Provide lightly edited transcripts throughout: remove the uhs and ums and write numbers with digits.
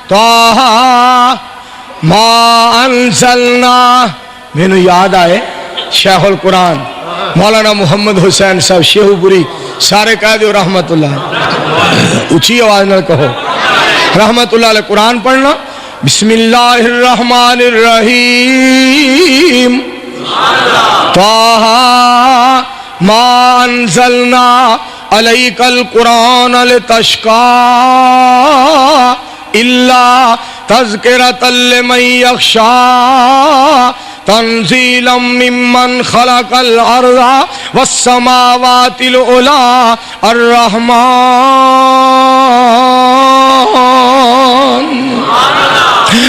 طٰہٰ ما انزلنا. مینوں یاد آئے شیخ القرآن مولانا محمد حسین صاحب شیخو پوری سارے کہہ دیو رحمت اللہ. اچھی آواز نہ کہو رحمت اللہ علیہ. قرآن پڑھنا. بسم اللہ الرحمن الرحیم. طٰہٰ ما انزلنا علیک القرآن لتشقیٰ الا تذکرۃ لمن یخشیٰ تنزیلا ممن خلق الارض والسماوات العلی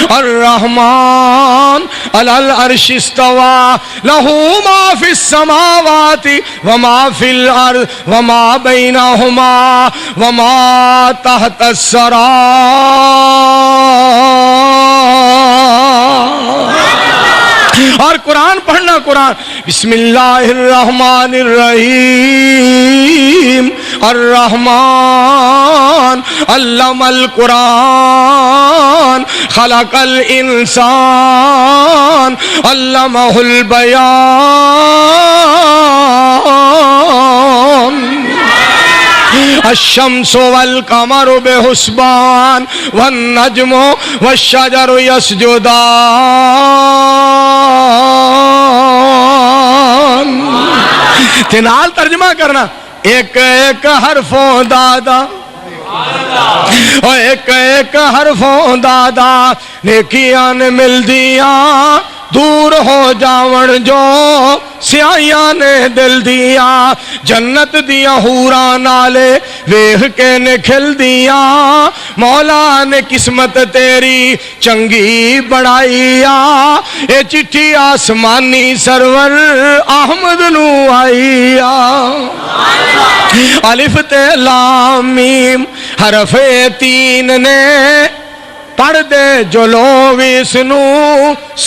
الرحمن علی العرش استوى له ما في السماوات وما في الارض وما بينهما وما تحت الثرى. اور قرآن پڑھنا. قرآن بسم اللہ الرحمن الرحیم. الرحمن علم القرآن خلق الانسان علمہ البیان. الشمس والقمر بحسبان والنجم والشجر يسجدان. تنال ترجمہ کرنا. ایک ایک حرفوں دادا ایک ایک حرفوں دادا نیکیاں نے مل دیاں دور ہو جاون جو سیاہیاں نے دل دیا. جنت دیا حوراں نالے ویکھ کے نے کھل دیا. مولا نے قسمت تیری چنگی بڑھائی. اے چٹھی آسمانی سرور احمد نو آئی. الف تے لام میم حرف تین نے پڑھ دے جو لوگ اس نو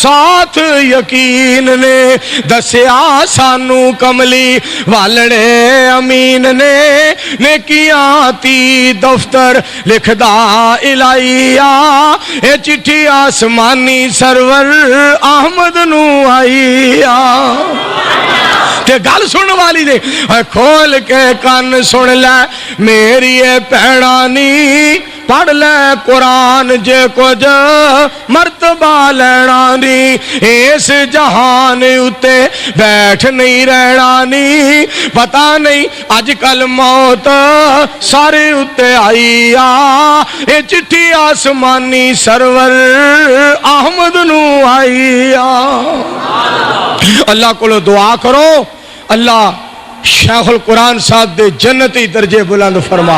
ساتھ یقین نے. دسیا سانو کملی والڑے امین نے نیکیاں تی دفتر لکھدا الہیا. اے چٹھی آسمانی سرور احمد نو آئی. تے گل سن والی دے کھول کے کان سن لے میری اے پیڑانی. پڑھ لے قرآن جے کچھ مرتبہ لینا نی. اس جہان اتے بیٹھ نہیں رہنا نی. پتہ نہیں اج کل موت سارے اتے آئی. اے چٹھی آسمانی سرور احمد نو آئی. اللہ کو دعا کرو اللہ شیخ القرآن صاحب دے جنتی درجے بلند فرمائے.